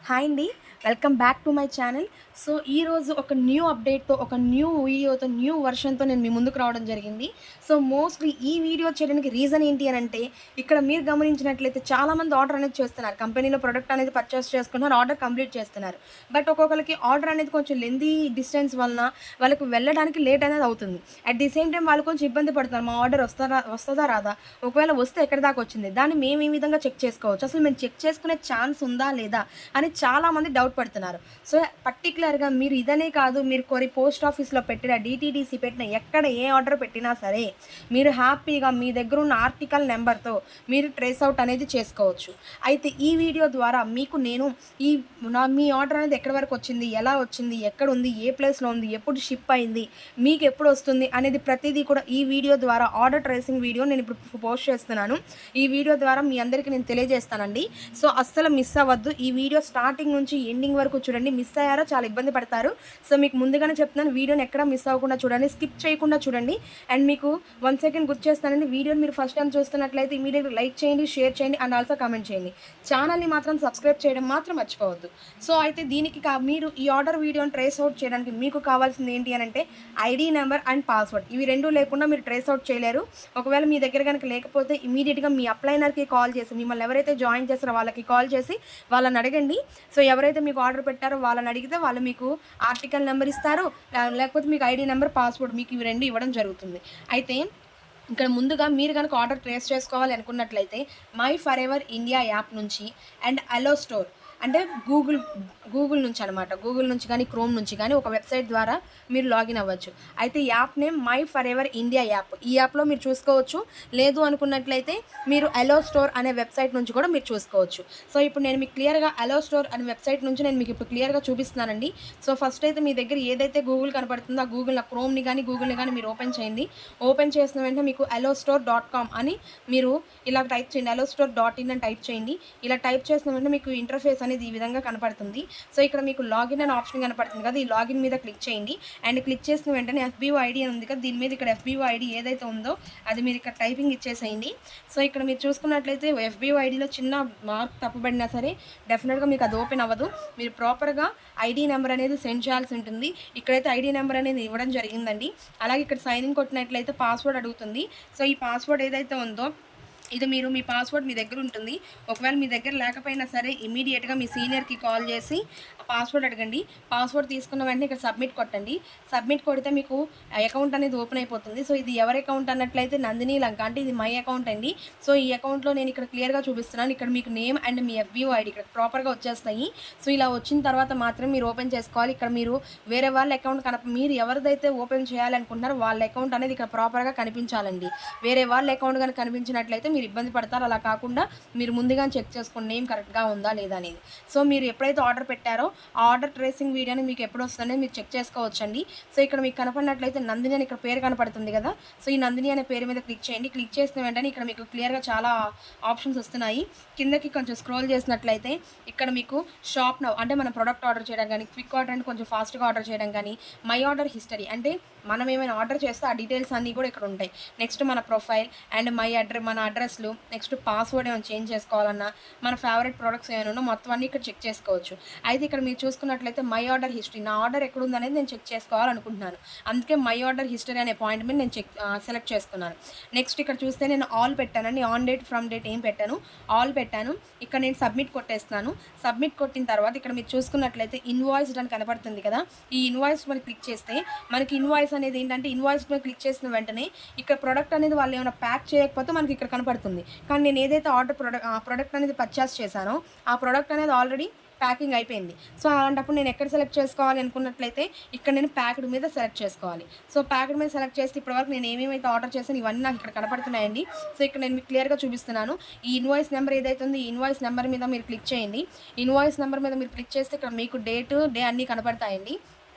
Hi అండి. Welcome back to my channel. So, ఈరోజు ఒక న్యూ అప్డేట్‌తో, ఒక న్యూ వీడియోతో, న్యూ వెర్షన్‌తో నేను మీ ముందుకు రావడం జరిగింది. సో, మోస్ట్‌లీ ఈ వీడియో చేయడానికి రీజన్ ఏంటి అనంటే, ఇక్కడ మీరు గమనించినట్లయితే చాలామంది ఆర్డర్ అనేది చేస్తున్నారు. కంపెనీలో ప్రొడక్ట్ అనేది పర్చేస్ చేసుకుంటున్నారు. ఆర్డర్ కంప్లీట్ చేస్తున్నారు. బట్ ఒక్కొక్కళ్ళకి ఆర్డర్ అనేది కొంచెం లెంథీ డిస్టెన్స్ వలన వాళ్ళకి వెళ్ళడానికి లేట్ అనేది అవుతుంది. అట్ ది సేమ్ టైమ్ వాళ్ళు కొంచెం ఇబ్బంది పడుతున్నారు. మా ఆర్డర్ వస్తదా రాదా? ఒకవేళ వస్తే ఎక్కడి దాకా వచ్చింది? దాన్ని మేము ఏ విధంగా చెక్ చేసుకోవచ్చు? అసలు మేము చెక్ చేసుకునే ఛాన్స్ ఉందా లేదా? అని చాలామంది డౌట్ పడుతున్నారు. సో, పర్టిక్యులర్‌గా మీరు ఇదనే కాదు, మీరు పోస్ట్ ఆఫీస్‌లో పెట్టిన, డీటీడీసీ పెట్టిన, ఎక్కడ ఏ ఆర్డర్ పెట్టినా సరే, మీరు హ్యాపీగా మీ దగ్గర ఉన్న ఆర్టికల్ నెంబర్‌తో మీరు ట్రేస్ అవుట్ అనేది చేసుకోవచ్చు. అయితే ఈ వీడియో ద్వారా మీకు నేను ఈ మీ ఆర్డర్ అనేది ఎక్కడి వరకు వచ్చింది, ఎలా వచ్చింది, ఎక్కడుంది, ఏ ప్లేస్‌లో ఉంది, ఎప్పుడు షిప్ అయింది, మీకు ఎప్పుడు వస్తుంది అనేది ప్రతిదీ కూడా ఈ వీడియో ద్వారా ఆర్డర్ ట్రేసింగ్ వీడియో నేను ఇప్పుడు పోస్ట్ చేస్తున్నాను. ఈ వీడియో ద్వారా మీ అందరికీ నేను తెలియజేస్తానండి. సో, అస్సలు మిస్ అవ్వద్దు. ఈ వీడియో స్టార్టింగ్ నుంచి ఎండింగ్ వరకు చూడండి. మిస్ అయ్యారో చాలా ఇబ్బంది పడతారు. సో, మీకు ముందుగానే చెప్తున్నాను, వీడియోని ఎక్కడ మిస్ అవ్వకుండా చూడండి, స్కిప్ చేయకుండా చూడండి. అండ్ మీకు 1 సెకండ్ గుర్తు చేస్తానండి, వీడియోని మీరు ఫస్ట్ టైం చూస్తున్నట్లయితే ఇమీడియట్గా లైక్ చేయండి, షేర్ చేయండి అండ్ ఆల్సో కామెంట్ చేయండి. ఛానల్ని మాత్రం సబ్స్క్రైబ్ చేయడం మాత్రం మర్చిపోవద్దు. సో, అయితే దీనికి మీరు ఈ ఆర్డర్ వీడియోని ట్రేస్ అవుట్ చేయడానికి మీకు కావాల్సింది ఏంటి అని అంటే ఐడి నెంబర్ అండ్ పాస్వర్డ్. ఇవి రెండు లేకుండా మీరు ట్రేస్ అవుట్ చేయలేరు. ఒకవేళ మీ దగ్గర కనుక లేకపోతే ఇమీడియట్గా మీ అప్లైనర్కి కాల్ చేసి, మిమ్మల్ని ఎవరైతే జాయిన్ చేస్తారో వాళ్ళకి కాల్ చేసి వాళ్ళని అడగండి. సో, ఎవరైతే మీకు ఆర్డర్ పెట్టారో వాళ్ళని అడిగితే వాళ్ళు మీకు ఆర్టికల్ నెంబర్ ఇస్తారు, లేకపోతే మీకు ఐడి నెంబర్, పాస్వర్డ్ మీకు ఇవి రెండు ఇవ్వడం జరుగుతుంది. అయితే ఇక్కడ ముందుగా మీరు కనుక ఆర్డర్ ట్రేస్ చేసుకోవాలి అనుకున్నట్లయితే my for ever India app నుంచి అండ్ అలో స్టోర్ అంటే గూగుల్ నుంచి అనమాట. గూగుల్ నుంచి కానీ క్రోమ్ నుంచి కానీ ఒక వెబ్సైట్ ద్వారా మీరు లాగిన్ అవ్వచ్చు. అయితే app name my for ever India app. ఈ యాప్లో మీరు చూసుకోవచ్చు. లేదు అనుకున్నట్లయితే మీరు అలో స్టోర్ అనే వెబ్సైట్ నుంచి కూడా మీరు చూసుకోవచ్చు. సో, ఇప్పుడు నేను మీకు క్లియర్గా అలో స్టోర్ అనే వెబ్సైట్ నుంచి నేను మీకు ఇప్పుడు క్లియర్గా చూపిస్తున్నానండి. సో, ఫస్ట్ అయితే మీ దగ్గర ఏదైతే గూగుల్ కనపడుతుందో ఆ క్రోమ్ని కానీ గూగుల్ని కానీ మీరు ఓపెన్ చేయండి. ఓపెన్ చేసిన వెంటనే మీకు allostore.com అని మీరు ఇలా టైప్ చేయండి. allostore.in అని టైప్ చేయండి. ఇలా టైప్ చేసిన వెంటనే మీకు ఇంటర్ఫేస్ అనేది ఈ విధంగా కనపడుతుంది. సో, ఇక్కడ మీకు లాగిన్ అనే ఆప్షన్ కనపడుతుంది కదా, ఈ లాగిన్ మీద క్లిక్ చేయండి. అండ్ క్లిక్ చేసిన వెంటనే FBO ఐడి అని ఉంది కదా, దీని మీద ఇక్కడ FBO ఐడి ఏదైతే ఉందో అది మీరు ఇక్కడ టైపింగ్ ఇచ్చేసేయండి. సో, ఇక్కడ మీరు చూసుకున్నట్లయితే FBO ఐడిలో చిన్న మార్క్ తప్పుబడినా సరే డెఫినెట్గా మీకు అది ఓపెన్ అవ్వదు. మీరు ప్రాపర్గా ఐడి నెంబర్ అనేది సెండ్ చేయాల్సి ఉంటుంది. ఇక్కడైతే ఐడి నెంబర్ అనేది ఇవ్వడం జరిగిందండి. అలాగే ఇక్కడ సైన్ ఇన్ కొట్టినట్లయితే పాస్వర్డ్ అడుగుతుంది. సో, ఈ పాస్వర్డ్ ఏదైతే ఉందో ఇది మీ పాస్వర్డ్ మీ దగ్గర ఉంటుంది. ఒకవేళ మీ దగ్గర లేకపోయినా సరే ఇమీడియట్గా మీ సీనియర్కి కాల్ చేసి పాస్వర్డ్ అడగండి. పాస్వర్డ్ తీసుకున్న వెంటనే ఇక్కడ సబ్మిట్ కొట్టండి. సబ్మిట్ కొడితే మీకు అకౌంట్ అనేది ఓపెన్ అయిపోతుంది. సో, ఇది ఎవరి అకౌంట్ అన్నట్లయితే నందిని లంక, అంటే ఇది మై అకౌంట్ అండి. సో, ఈ అకౌంట్లో నేను ఇక్కడ క్లియర్గా చూపిస్తున్నాను. ఇక్కడ మీకు name and me FBO ID ఇక్కడ ప్రాపర్గా వచ్చేస్తాయి. సో, ఇలా వచ్చిన తర్వాత మాత్రం మీరు ఓపెన్ చేసుకోవాలి. ఇక్కడ మీరు వేరే వాళ్ళ అకౌంట్ మీరు ఎవరిదైతే ఓపెన్ చేయాలనుకుంటున్నారో వాళ్ళ అకౌంట్ అనేది ఇక్కడ ప్రాపర్గా కనిపించాలండి. వేరే వాళ్ళ అకౌంట్ కనుక కనిపించినట్లయితే మీరు ఇబ్బంది పడతారు. అలా కాకుండా మీరు ముందుగా చెక్ చేసుకోండి నేమ్ కరెక్ట్గా ఉందా లేదా అనేది. సో, మీరు ఎప్పుడైతే ఆర్డర్ పెట్టారో ఆ ఆర్డర్ ట్రేసింగ్ వీడియోని మీకు ఎప్పుడు వస్తుందని మీరు చెక్ చేసుకోవచ్చండి. సో, ఇక్కడ మీకు కనపడినట్లయితే నందిని అని ఇక్కడ పేరు కనపడుతుంది కదా, సో ఈ నందిని అనే పేరు మీద క్లిక్ చేయండి. క్లిక్ చేసిన వెంటనే ఇక్కడ మీకు క్లియర్గా చాలా ఆప్షన్స్ వస్తున్నాయి. కిందకి కొంచెం స్క్రోల్ చేసినట్లయితే ఇక్కడ మీకు షాప్ నౌ అంటే మన ప్రొడక్ట్ ఆర్డర్ చేయడం కానీ, క్విక్ ఆర్డర్ అంటే కొంచెం ఫాస్ట్గా ఆర్డర్ చేయడం కానీ, మై ఆర్డర్ హిస్టరీ అంటే మనం ఏమైనా ఆర్డర్ చేస్తే ఆ డీటెయిల్స్ అన్నీ కూడా ఇక్కడ ఉంటాయి. నెక్స్ట్ మన ప్రొఫైల్ అండ్ మన అడ్రస్లు, నెక్స్ట్ పాస్వర్డ్ ఏమైనా చేంజ్ చేసుకోవాలన్నా, మన ఫేవరెట్ ప్రొడక్ట్స్ ఏమైనా ఉన్నా మొత్తం అన్నీ ఇక్కడ చెక్ చేసుకోవచ్చు. అయితే ఇక్కడ మీరు చూసుకున్నట్లయితే మై ఆర్డర్ హిస్టరీ, నా ఆర్డర్ ఎక్కడ ఉందనేది నేను చెక్ చేసుకోవాలనుకుంటున్నాను. అందుకే మై ఆర్డర్ హిస్టరీ అనే పాయింట్ మీద నేను సెలెక్ట్ చేసుకున్నాను. నెక్స్ట్ ఇక్కడ చూస్తే నేను ఆల్ పెట్టానండి. ఆన్ డేట్ ఫ్రమ్ డేట్ ఏం పెట్టాను, ఆల్ పెట్టాను. ఇక్కడ నేను సబ్మిట్ కొట్టేస్తున్నాను. సబ్మిట్ కొట్టిన తర్వాత ఇక్కడ మీరు చూసుకున్నట్లయితే ఇన్వాయిస్డ్ అని కనపడుతుంది కదా, ఈ ఇన్వాయిస్ మీద క్లిక్ చేస్తే మనకి ఇన్వాయిస్ అనేది ఏంటంటే ఇన్వాయిస్ మీద క్లిక్ చేసిన వెంటనే ఇక్కడ ప్రొడక్ట్ అనేది వాళ్ళు ఏమైనా ప్యాక్ చేయకపోతే మనకి ఇక్కడ కనపడుతుంది. కానీ నేను ఏదైతే ప్రొడక్ట్ అనేది పర్చేస్ చేశానో ఆ ప్రొడక్ట్ అనేది ఆల్రెడీ ప్యాకింగ్ అయిపోయింది. సో, అలాంటప్పుడు నేను ఎక్కడ సెలెక్ట్ చేసుకోవాలి అనుకున్నట్లయితే ఇక్కడ నేను ప్యాక్డ్ మీద సెలెక్ట్ చేసుకోవాలి. సో, ప్యాక్డ్ మీద సెలెక్ట్ చేస్తే ఇప్పటివరకు నేను ఏమేమైతే ఆర్డర్ చేశాను ఇవన్నీ నాకు ఇక్కడ కనపడుతున్నాయండి. సో, ఇక్కడ నేను మీకు క్లియర్గా చూపిస్తున్నాను. ఈ ఇన్వాయిస్ నెంబర్ ఏదైతే ఉందో ఈ ఇన్వాయిస్ నెంబర్ మీద మీరు క్లిక్ చేయండి. ఇన్వాయిస్ నెంబర్ మీద మీరు క్లిక్ చేస్తే ఇక్కడ మీకు డే అన్నీ కనపడతాయండి.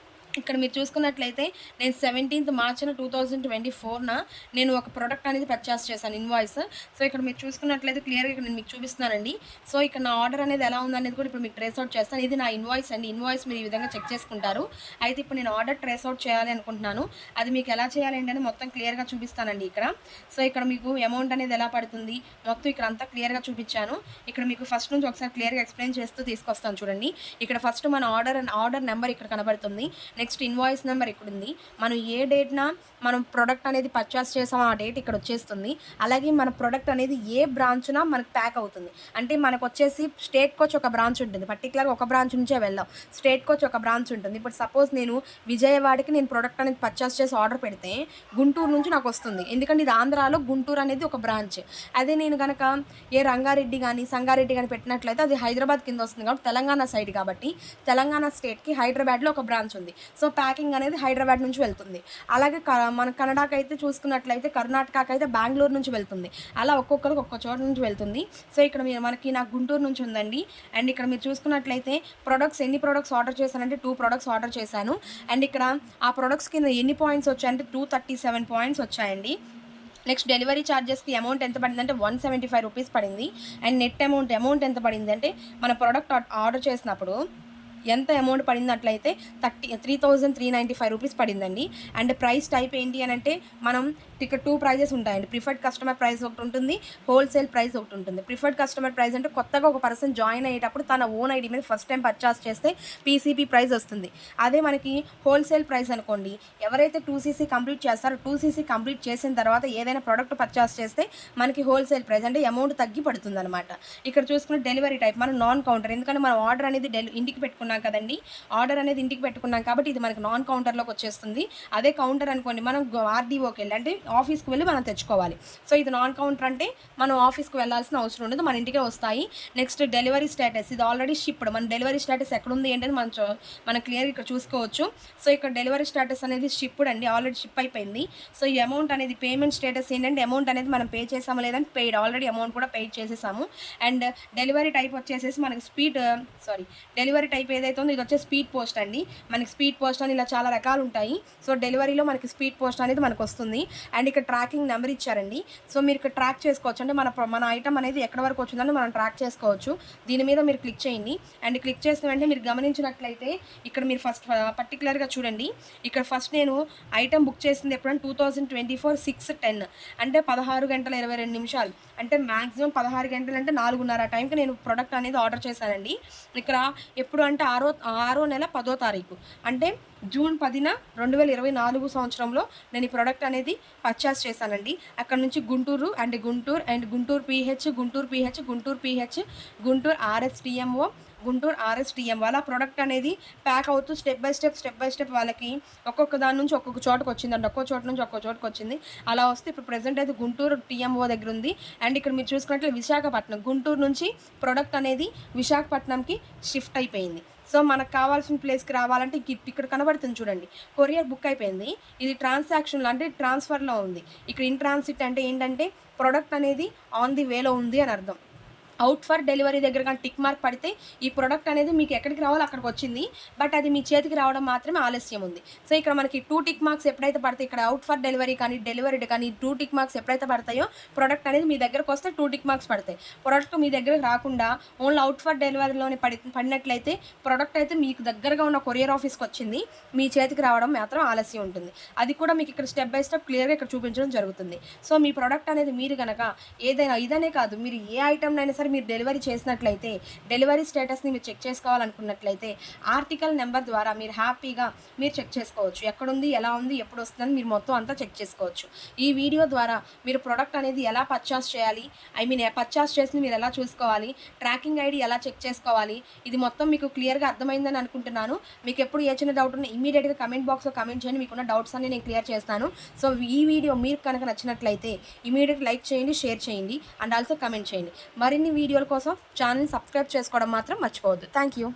ఇక్కడ మీరు చూసుకున్నట్లయితే నేను 17th March 2024 నేను ఒక ప్రోడక్ట్ అనేది పర్చేస్ చేశాను ఇన్వాయిస్. సో ఇక్కడ మీరు చూసుకున్నట్లయితే క్లియర్గా ఇక్కడ నేను మీకు చూపిస్తున్నానండి. సో ఇక్కడ నా ఆర్డర్ అనేది ఎలా ఉందనేది కూడా ఇప్పుడు మీకు ట్రేస్ అవుట్ చేస్తాను. ఇది నా ఇన్వాయిస్ అండి. ఇన్వాయిస్ మీరు ఈ విధంగా చెక్ చేసుకుంటారు. అయితే ఇప్పుడు నేను ఆర్డర్ ట్రేస్ అవుట్ చేయాలి అనుకుంటున్నాను. అది మీకు ఎలా చేయాలి అని మొత్తం క్లియర్గా చూపిస్తానండి ఇక్కడ. సో ఇక్కడ మీకు అమౌంట్ అనేది ఎలా పడుతుంది మొత్తం ఇక్కడ అంతా క్లియర్గా చూపించాను. ఇక్కడ మీకు ఫస్ట్ నుంచి ఒకసారి క్లియర్గా ఎక్స్ప్లెయిన్ చేస్తూ తీసుకొస్తాను చూడండి. ఇక్కడ ఫస్ట్ మన ఆర్డర్ నెంబర్ ఇక్కడ కనబడుతుంది. నెక్స్ట్ ఇన్వాయిస్ నెంబర్ ఇక్కడ ఉంది. మనం ఏ డేట్న మనం ప్రొడక్ట్ అనేది పర్చేస్ చేసామో ఆ డేట్ ఇక్కడ వచ్చేస్తుంది. అలాగే మన ప్రొడక్ట్ అనేది ఏ బ్రాంచ్న మనకు ప్యాక్ అవుతుంది. అంటే మనకు వచ్చేసి స్టేట్కి వచ్చి ఒక బ్రాంచ్ ఉంటుంది. పర్టికులర్గా ఒక బ్రాంచ్ నుంచే వెళ్దాం. స్టేట్కి వచ్చి ఒక బ్రాంచ్ ఉంటుంది. ఇప్పుడు సపోజ్ నేను విజయవాడకి నేను ప్రొడక్ట్ అనేది పర్చేస్ చేసి ఆర్డర్ పెడితే గుంటూరు నుంచి నాకు వస్తుంది. ఎందుకంటే ఇది ఆంధ్రాలో గుంటూరు అనేది ఒక బ్రాంచ్. అదే నేను కనుక ఏ రంగారెడ్డి కానీ సంగారెడ్డి కానీ పెట్టినట్లయితే అది హైదరాబాద్ కింద వస్తుంది. కాబట్టి తెలంగాణ సైడ్ కాబట్టి తెలంగాణ స్టేట్కి హైదరాబాద్లో ఒక బ్రాంచ్ ఉంది. సో ప్యాకింగ్ అనేది హైదరాబాద్ నుంచి వెళ్తుంది. అలాగే మన కన్నడకి అయితే చూసుకున్నట్లయితే కర్ణాటకకి అయితే బెంగళూరు నుంచి వెళ్తుంది. అలా ఒక్కొక్కరికి ఒక్కొక్క చోట నుంచి వెళ్తుంది. సో ఇక్కడ మనకి నాకు గుంటూరు నుంచి ఉందండి. అండ్ ఇక్కడ మీరు చూసుకున్నట్లయితే ఎన్ని ప్రొడక్ట్స్ ఆర్డర్ చేశానంటే 2 ప్రొడక్ట్స్ ఆర్డర్ చేశాను. అండ్ ఇక్కడ ఆ ప్రొడక్ట్స్ కింద ఎన్ని పాయింట్స్ వచ్చాయంటే 237 పాయింట్స్ వచ్చాయండి. నెక్స్ట్ డెలివరీ ఛార్జెస్కి అమౌంట్ ఎంత పడిందంటే 175 రూపీస్ పడింది. అండ్ నెట్ అమౌంట్ ఎంత పడింది అంటే మన ప్రోడక్ట్ ఆర్డర్ చేసినప్పుడు ఎంత అమౌంట్ పడినట్లయితే 3395 రూపీస్ పడిందండి. అండ్ ప్రైస్ టైప్ ఏంటి అని అంటే మనం ఇక్కడ 2 ప్రైజెస్ ఉంటాయండి. ప్రిఫర్డ్ కస్టమర్ ప్రైస్ ఒకటి ఉంటుంది, హోల్సేల్ ప్రైస్ ఒకటి ఉంటుంది. ప్రిఫర్డ్ కస్టమర్ ప్రైస్ అంటే కొత్తగా ఒక పర్సన్ జాయిన్ అయ్యేటప్పుడు తన ఓన్ ఐడి మీద ఫస్ట్ టైం పర్చేస్ చేస్తే పీసీపీ ప్రైస్ వస్తుంది. అదే మనకి హోల్సేల్ ప్రైస్ అనుకోండి, ఎవరైతే 2cc కంప్లీట్ చేస్తారో 2cc కంప్లీట్ చేసిన తర్వాత ఏదైనా ప్రోడక్ట్ పర్చేస్ చేస్తే మనకి హోల్సేల్ ప్రైస్ అంటే అమౌంట్ తగ్గి పడుతుంది అనమాట. ఇక్కడ చూసుకున్న డెలివరీ టైప్ మనం నాన్ కౌంటర్, ఎందుకంటే మనం ఆర్డర్ అనేది ఇంటికి పెట్టుకున్నాం కదండి. ఆర్డర్ అనేది ఇంటికి పెట్టుకున్నాం కాబట్టి ఇది మనకి నాన్ కౌంటర్లోకి వచ్చేస్తుంది. అదే కౌంటర్ అనుకోండి మనం ఆర్డీఓకి వెళ్ళి అంటే ఆఫీస్కి వెళ్ళి మనం తెచ్చుకోవాలి. సో ఇది నాన్ కౌంటర్ అంటే మనం ఆఫీస్కి వెళ్ళాల్సిన అవసరం ఉండదు, మన ఇంటికే వస్తాయి. నెక్స్ట్ డెలివరీ స్టేటస్, ఇది ఆల్రెడీ షిప్డ్. మన డెలివరీ స్టేటస్ ఎక్కడుంది ఏంటని మనం క్లియర్ ఇక్కడ చూసుకోవచ్చు. సో ఇక్కడ డెలివరీ స్టేటస్ అనేది షిప్డ్ అండి, ఆల్రెడీ షిప్ అయిపోయింది. సో ఈ అమౌంట్ అనేది పేమెంట్ స్టేటస్ ఏంటంటే అమౌంట్ అనేది మనం పే చేసాము లేదంటే పెయిడ్, ఆల్రెడీ అమౌంట్ కూడా పే చేసేసాము. అండ్ డెలివరీ టైప్ వచ్చేసేసి మనకి డెలివరీ టైప్ ఏదైతే ఉందో ఇది వచ్చే స్పీడ్ పోస్ట్ అండి. మనకి స్పీడ్ పోస్ట్ అని ఇలా చాలా రకాలు ఉంటాయి. సో డెలివరీలో మనకి స్పీడ్ పోస్ట్ అనేది మనకు వస్తుంది. అండ్ ఇక్కడ ట్రాకింగ్ నెంబర్ ఇచ్చారండి. సో మీరు ఇక్కడ ట్రాక్ చేసుకోవచ్చు, అంటే మన ఐటమ్ అనేది ఎక్కడ వరకు వచ్చిందని మనం ట్రాక్ చేసుకోవచ్చు. దీని మీద మీరు క్లిక్ చేయండి. అండ్ క్లిక్ చేసిన వెంటనే మీరు గమనించినట్లయితే ఇక్కడ మీరు ఫస్ట్ పర్టికులర్గా చూడండి. ఇక్కడ ఫస్ట్ నేను ఐటమ్ బుక్ చేసింది ఎప్పుడంటే 2024 6:10 అంటే 16 గంటల 22 నిమిషాలు, అంటే మ్యాక్సిమం 16 గంటలు అంటే 4:30 టైంకి నేను ప్రొడక్ట్ అనేది ఆర్డర్ చేశానండి. ఇక్కడ ఎప్పుడు అంటే 6వ నెల 10వ తారీఖు అంటే జూన్ 10న 2024 సంవత్సరంలో నేను ఈ ప్రోడక్ట్ అనేది పర్చేస్ చేశానండి. అక్కడ నుంచి గుంటూరు గుంటూరు గుంటూరు RSTMO వాళ్ళ ప్రోడక్ట్ అనేది ప్యాక్ అవుతూ స్టెప్ బై స్టెప్ వాళ్ళకి ఒక్కొక్క దాని నుంచి ఒక్కొక్క చోటుకు వచ్చిందండి. ఒక్కో చోటు నుంచి ఒక్కో చోటుకు వచ్చింది. అలా వస్తే ఇప్పుడు ప్రెజెంట్ అయితే గుంటూరు TMO దగ్గర ఉంది. అండ్ ఇక్కడ మీరు చూసుకున్నట్లయితే విశాఖపట్నం, గుంటూరు నుంచి ప్రోడక్ట్ అనేది విశాఖపట్నంకి షిఫ్ట్ అయిపోయింది. సో మనకు కావాల్సిన ప్లేస్కి రావాలంటే ఇక్కడ కనబడుతుంది చూడండి, కొరియర్ బుక్ అయిపోయింది. ఇది ట్రాన్సాక్షన్లో అంటే ట్రాన్స్ఫర్లో ఉంది. ఇక్కడ ఇన్ ట్రాన్సిట్ అంటే ఏంటంటే ప్రోడక్ట్ అనేది ఆన్ ది వేలో ఉంది అని అర్థం. అవుట్ ఫర్ డెలివరీ దగ్గర కానీ టిక్ మార్క్ పడితే ఈ ప్రోడక్ట్ అనేది మీకు ఎక్కడికి రావాలో అక్కడికి వచ్చింది, బట్ అది మీ చేతికి రావడం మాత్రమే ఆలస్యం ఉంది. సో ఇక్కడ మనకి 2 టిక్ మార్క్స్ ఎప్పుడైతే పడతాయి, ఇక్కడ అవుట్ ఫర్ డెలివరీ కానీ డెలివరీడ్ కానీ 2 టిక్ మార్క్స్ ఎప్పుడైతే పడతాయో ప్రోడక్ట్ అనేది మీ దగ్గరకు వస్తే 2 టిక్ మార్క్స్ పడతాయి. ప్రోడక్ట్ మీ దగ్గరకు రాకుండా ఓన్లీ అవుట్ ఫర్ డెలివరీలోనే పడినట్లయితే ప్రోడక్ట్ అయితే మీకు దగ్గరగా ఉన్న కొరియర్ ఆఫీస్కి వచ్చింది, మీ చేతికి రావడం మాత్రం ఆలస్యం ఉంటుంది. అది కూడా మీకు ఇక్కడ స్టెప్ బై స్టెప్ క్లియర్గా ఇక్కడ చూపించడం జరుగుతుంది. సో మీ ప్రోడక్ట్ అనేది మీరు కనుక ఏదైనా ఇదనే కాదు, మీరు ఏ ఐటమ్ అయినా సరే మీరు డెలివరీ చేసినట్లయితే డెలివరీ స్టేటస్ని మీరు చెక్ చేసుకోవాలనుకున్నట్లయితే ఆర్టికల్ నెంబర్ ద్వారా మీరు హ్యాపీగా మీరు చెక్ చేసుకోవచ్చు. ఎక్కడుంది, ఎలా ఉంది, ఎప్పుడు వస్తుందని మీరు మొత్తం అంతా చెక్ చేసుకోవచ్చు. ఈ వీడియో ద్వారా మీరు ప్రోడక్ట్ అనేది ఎలా పర్చేస్ చేయాలి, పర్చేస్ చేసి మీరు ఎలా చూసుకోవాలి, ట్రాకింగ్ ఐడి ఎలా చెక్ చేసుకోవాలి, ఇది మొత్తం మీకు క్లియర్గా అర్థమైందని అనుకుంటున్నాను. మీకు ఎప్పుడు ఏ చిన్న డౌట్ ఉన్నా ఇమీడియట్గా కమెంట్ బాక్స్లో కమెంట్ చేయండి, మీకున్న డౌట్స్ అన్ని నేను క్లియర్ చేస్తాను. సో ఈ వీడియో మీకు కనుక నచ్చినట్లయితే ఇమీడియట్ లైక్ చేయండి, షేర్ చేయండి అండ్ ఆల్సో కమెంట్ చేయండి. మరిన్ని వీడియోల కోసం ఛానల్ని సబ్స్క్రైబ్ చేసుకోవడం మాత్రం మర్చిపోవద్దు. Thank you.